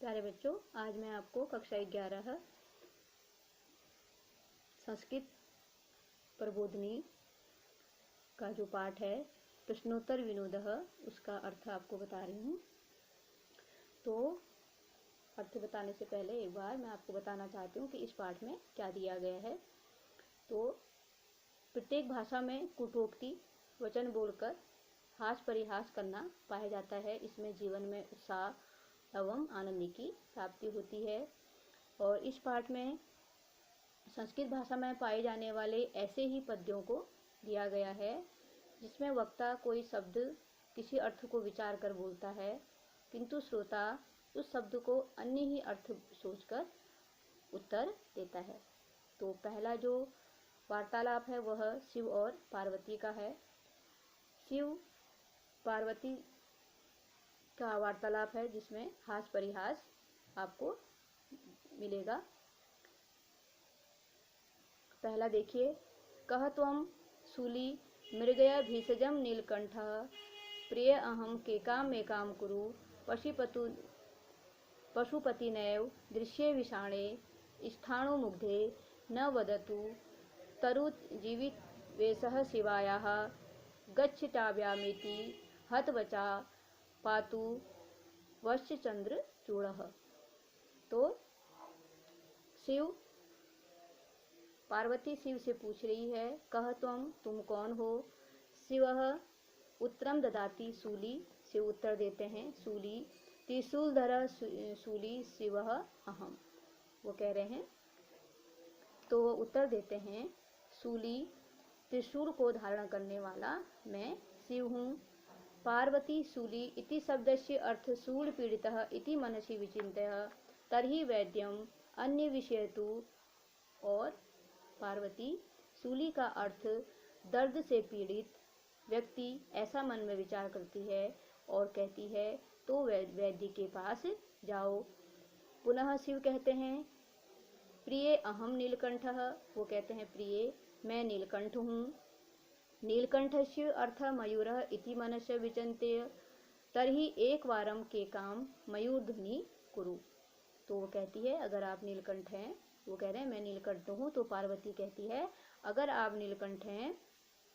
प्यारे बच्चों, आज मैं आपको कक्षा 11 संस्कृत प्रबोधिनी का जो पाठ है प्रश्नोत्तर विनोदः, उसका अर्थ आपको बता रही हूँ। तो अर्थ बताने से पहले एक बार मैं आपको बताना चाहती हूँ कि इस पाठ में क्या दिया गया है। तो प्रत्येक भाषा में कूटोक्ति वचन बोलकर हास परिहास करना पाया जाता है। इसमें जीवन में उत्साह एवं आनंद की प्राप्ति होती है। और इस पाठ में संस्कृत भाषा में पाए जाने वाले ऐसे ही पद्यों को दिया गया है जिसमें वक्ता कोई शब्द किसी अर्थ को विचार कर बोलता है, किंतु श्रोता उस शब्द को अन्य ही अर्थ सोचकर उत्तर देता है। तो पहला जो वार्तालाप है वह शिव और पार्वती का है। शिव पार्वती का वार्तालाप है जिसमें हास परिहास आपको मिलेगा। पहला देखिए, कह त्वं शूली मृगया भीषजम नीलकंठ प्रिय अहम केकाम मेकाम कुरु पशुपतिनैव दृश्ये विषाणे स्थाणुमुग्धे न वदतु तरुत जीवित वेशः शिवायाः गच्छिटाव्यामिति हतवचा पातु वश्चचंद्र चूड़ः। तो शिव पार्वती शिव से पूछ रही है, कह तुम कौन हो। शिवः उत्तरम ददाति शूली, शिव उत्तर देते हैं शूली त्रिशूलधर शूली शिवः अहम। वो कह रहे हैं, तो वो उत्तर देते हैं, शूली त्रिशूल को धारण करने वाला मैं शिव हूँ। पार्वती शूली इति शब्दस्य अर्थ शूल पीड़ितः इति मनसि विचिन्त्य तर्हि वैद्यम अन्य विषयतु। और पार्वती शूली का अर्थ दर्द से पीड़ित व्यक्ति ऐसा मन में विचार करती है और कहती है, तो वैद्य के पास जाओ। पुनः शिव कहते हैं, प्रिय अहम नीलकंठः, वो कहते हैं प्रिय मैं नीलकंठ हूँ। नीलकंठस्य अर्थ मयूरः इति मनस्य विचिन्त्य तर्हि एक वारम के काम मयूर ध्वनि कुरु। तो वो कहती है, अगर आप नीलकंठ हैं, वो कह रहे हैं मैं नीलकंठ हूँ। तो पार्वती कहती है, अगर आप नीलकंठ हैं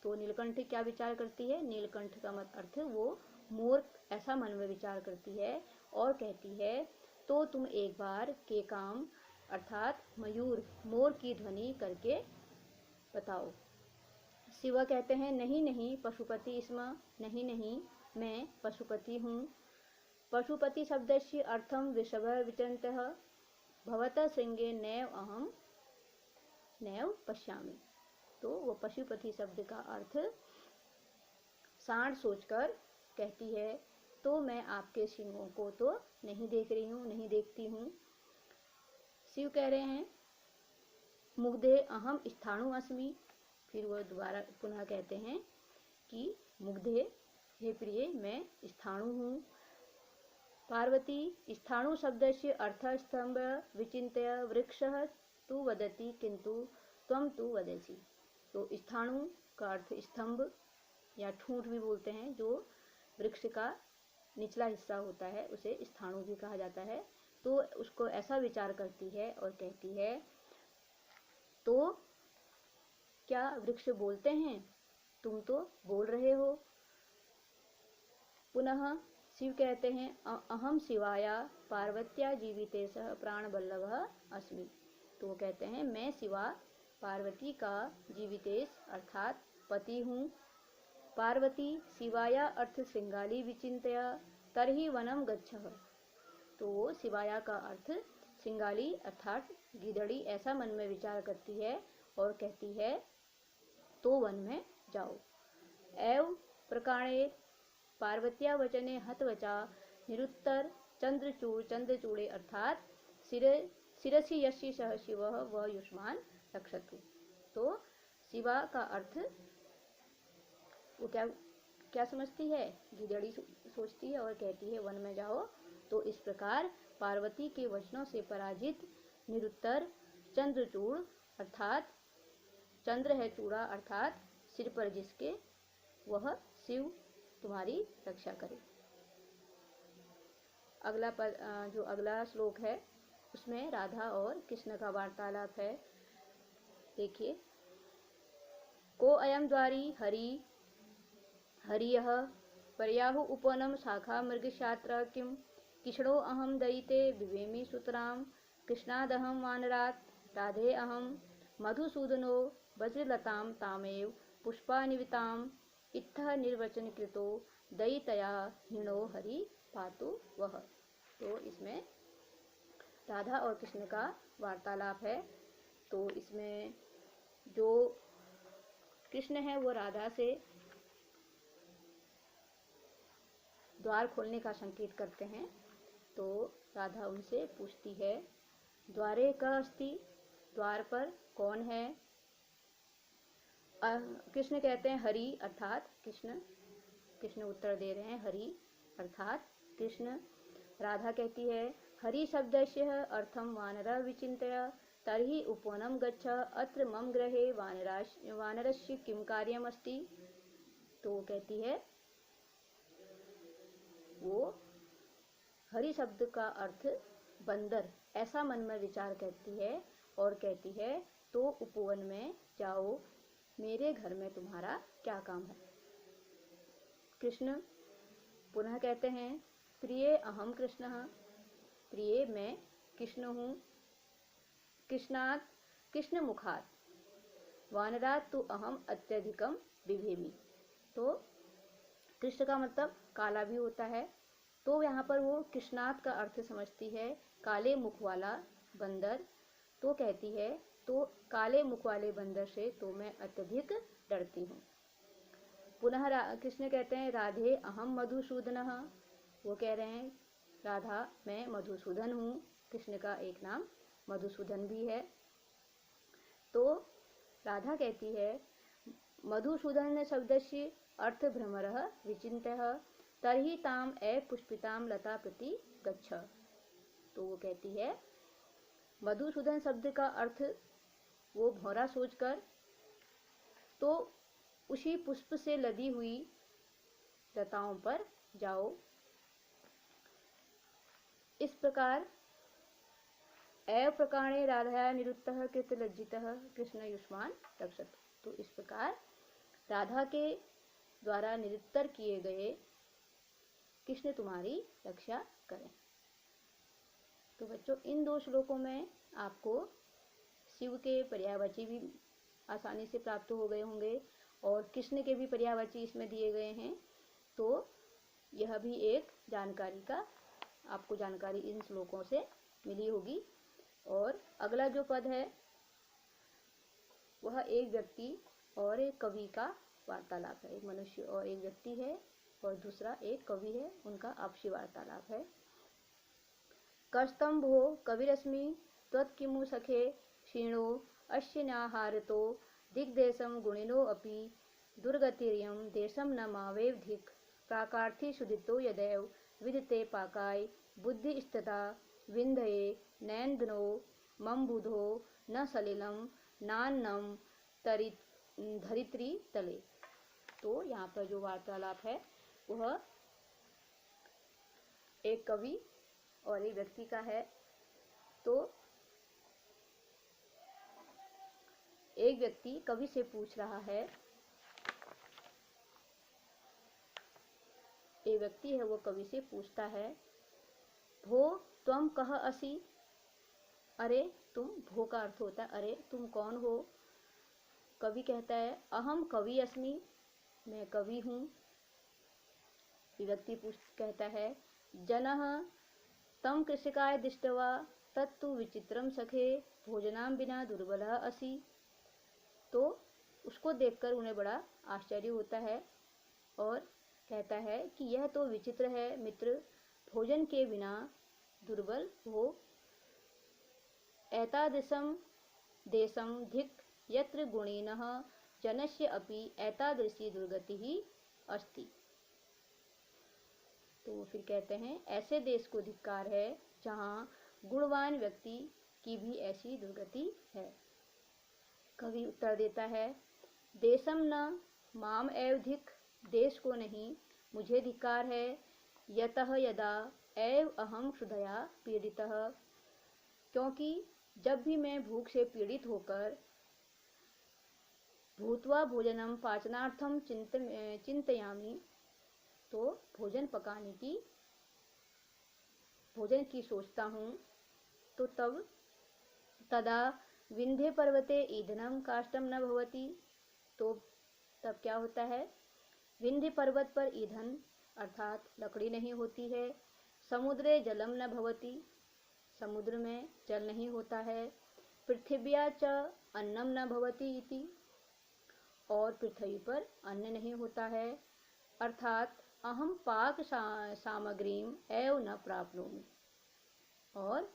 तो नीलकंठ क्या विचार करती है, नीलकंठ का मत अर्थ वो मोर ऐसा मन में विचार करती है और कहती है, तो तुम एक बार के काम अर्थात मयूर मोर की ध्वनि करके बताओ। शिवा कहते हैं, नहीं नहीं पशुपति स्म, नहीं नहीं मैं पशुपति हूँ। पशुपति शब्दस्य अर्थम वृषभ विचिन्त्यः भवतः श्रृंगे नैव अहम नैव पश्यामि। तो वो पशुपति शब्द का अर्थ सांड सोचकर कहती है, तो मैं आपके सिंगों को तो नहीं देख रही हूँ, नहीं देखती हूँ। शिव कह रहे हैं, मुग्धे अहम स्थाणु अस्मि। फिर वो दोबारा पुनः कहते हैं कि मुग्धे हे प्रिय मैं स्थाणु हूँ। पार्वती स्थाणु शब्द से अर्थ स्तंभ विचिन्त्य वृक्षः तु वदति किंतु त्वं तु वदसि। तो स्थाणु का अर्थ स्तंभ या ठूंठ भी बोलते हैं, जो वृक्ष का निचला हिस्सा होता है उसे स्थाणु भी कहा जाता है। तो उसको ऐसा विचार करती है और कहती है, तो क्या वृक्ष बोलते हैं, तुम तो बोल रहे हो। पुनः शिव कहते हैं, अहम शिवाया पार्वत्या जीवितेशः प्राणवल्लभः अस्मि। तो वो कहते हैं, मैं शिवा पार्वती का जीवितेश अर्थात पति हूँ। पार्वती शिवाया अर्थ श्रृंगाली विचिन्त्य तर्हि वनम गच्छः। तो वो शिवाया का अर्थ श्रृंगाली अर्थात गिदड़ी ऐसा मन में विचार करती है और कहती है, तो वन में जाओ। एव प्रकाणे पार्वत्या वचने हतवचा निरुत्तर चंद्रचूड़े अर्थात शिरसि यस्य सह शिवः व युष्मान रक्षतु। तो शिवा का अर्थ वो क्या समझती है, गिदड़ी सोचती है और कहती है वन में जाओ। तो इस प्रकार पार्वती के वचनों से पराजित निरुत्तर चंद्रचूड़ अर्थात चंद्र है चूड़ा अर्थात सिर पर जिसके, वह शिव तुम्हारी रक्षा करे। अगला जो अगला श्लोक है उसमें राधा और कृष्ण का वार्तालाप है। देखिए, को अयम द्वारी हरियः पर्याहु उपवनं शाखा मृगशात्र किं किष्णो अहम दयिते विवेमी सुतराम कृष्णादहम वानरात् राधे अहम मधुसूदनो वज्रलताम तामेव पुष्पानिविताम इत्थः निर्वचन कृतो दयितया हीनो हरि पातु वह। तो इसमें राधा और कृष्ण का वार्तालाप है। तो इसमें जो कृष्ण है वो राधा से द्वार खोलने का संकेत करते हैं। तो राधा उनसे पूछती है, द्वारे कः अस्ति, द्वार पर कौन है। कृष्ण कहते हैं हरि अर्थात कृष्ण। कृष्ण उत्तर दे रहे हैं हरि अर्थात कृष्ण। राधा कहती है, हरि शब्दस्य अर्थम वानरः विचिन्तय तर्हि उपवनं गच्छ अत्र मम गृहे वानरस्य किं कार्यम् अस्ति। तो वो कहती है, वो हरि शब्द का अर्थ बंदर ऐसा मन में विचार करती है और कहती है, तो उपवन में जाओ, मेरे घर में तुम्हारा क्या काम है। कृष्ण पुनः कहते हैं, प्रिय अहम कृष्ण, प्रिय मैं कृष्ण हूँ। कृष्णात् कृष्ण मुखात् वानरात् तु अहम अत्यधिकम बिभेमि। तो कृष्ण का मतलब काला भी होता है, तो यहाँ पर वो कृष्णात का अर्थ समझती है काले मुख वाला बंदर। तो कहती है, तो काले मुख वाले बंदर से तो मैं अत्यधिक डरती हूँ। पुनः कृष्ण कहते हैं, राधे अहम मधुसूदनः। वो कह रहे हैं, राधा मैं मधुसूदन हूँ। कृष्ण का एक नाम मधुसूदन भी है। तो राधा कहती है, मधुसूदन शब्दस्य अर्थ भ्रमरः विचिन्तयः तर्हि ताम पुष्पिताम लता प्रति गच्छ। तो वो कहती है, मधुसूदन शब्द का अर्थ वो भौरा सोचकर तो उसी पुष्प से लदी हुई लताओं पर जाओ। इस प्रकार एव प्रकारे राधाया निरुत्तः कृतलज्जितः कृष्ण युष्मान रक्षत। तो इस प्रकार राधा के द्वारा निरुत्तर किए गए कृष्ण तुम्हारी रक्षा करें। तो बच्चों, इन दो श्लोकों में आपको शिव के पर्यायवाची भी आसानी से प्राप्त हो गए होंगे और कृष्ण के भी पर्यायवाची इसमें दिए गए हैं। तो यह भी एक जानकारी का आपको जानकारी इन श्लोकों से मिली होगी। और अगला जो पद है वह एक व्यक्ति और एक कवि का वार्तालाप है। एक मनुष्य और एक व्यक्ति है और दूसरा एक कवि है, उनका आपसी वार्तालाप है। कस्तम भो कविरस्मि त्वत्किमु सखे क्षीणो अस्य नाहारतो दिग्देशम गुणिनो अपि दुर्गतिर्यं देशम न मावेव धिक् प्राकार्थी सुदितो यदैव विदते पाकाय बुद्धिस्तथा विन्धये नैन्दनो मम बुधो न सलिलं नान्नं धरित्री तले। तो यहाँ पर जो वार्तालाप है वह एक कवि और एक व्यक्ति का है। तो एक व्यक्ति कवि से पूछ रहा है, एक व्यक्ति है वो कवि से पूछता है, भो त्वम कह असि। अरे तुम, भो का अर्थ होता है अरे तुम कौन हो। कवि कहता है, अहम कवि अस्मि, मैं कवि हूँ। व्यक्ति कहता है, जनः तम कृषिकाय दृष्ट्वा तत्तु विचित्रम सखे भोजनाम बिना दुर्बलः असि। तो उसको देखकर उन्हें बड़ा आश्चर्य होता है और कहता है कि यह तो विचित्र है मित्र, भोजन के बिना दुर्बल हो। एतादृशं देशं धिक् यत्र गुणिनः जनस्य अपि एतादृशी दुर्गतिः अस्ति। तो फिर कहते हैं, ऐसे देश को धिक्कार है जहाँ गुणवान व्यक्ति की भी ऐसी दुर्गति है। कवि उत्तर देता है, देशम न माम एव धिक्, देश को नहीं मुझे धिक्कार है। यतः यदा एव अहम क्षुधया पीड़ितः, क्योंकि जब भी मैं भूख से पीड़ित होकर भूत्वा भोजनम पाचनार्थम चिंतयामि, तो भोजन की सोचता हूँ, तो तदा विंध्य पर्वते ईंधनम काष्ठम न भवति, तो तब क्या होता है, विंध्य पर्वत पर ईंधन अर्थात लकड़ी नहीं होती है। समुद्रे जलम न भवति, समुद्र में जल नहीं होता है। पृथिव्या च अन्नम न भवति इति, और पृथ्वी पर अन्न नहीं होता है। अर्थात अहम पाक सामग्रीम एव न प्राप्नोमि, और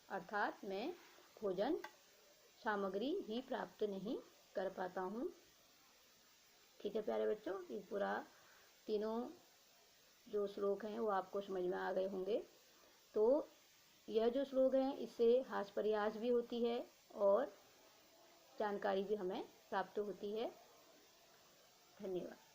अर्थात मैं भोजन सामग्री ही प्राप्त नहीं कर पाता हूँ। ठीक है प्यारे बच्चों, ये पूरा तीनों जो श्लोक हैं वो आपको समझ में आ गए होंगे। तो यह जो श्लोक है इससे हास्य परिहास भी होती है और जानकारी भी हमें प्राप्त होती है। धन्यवाद।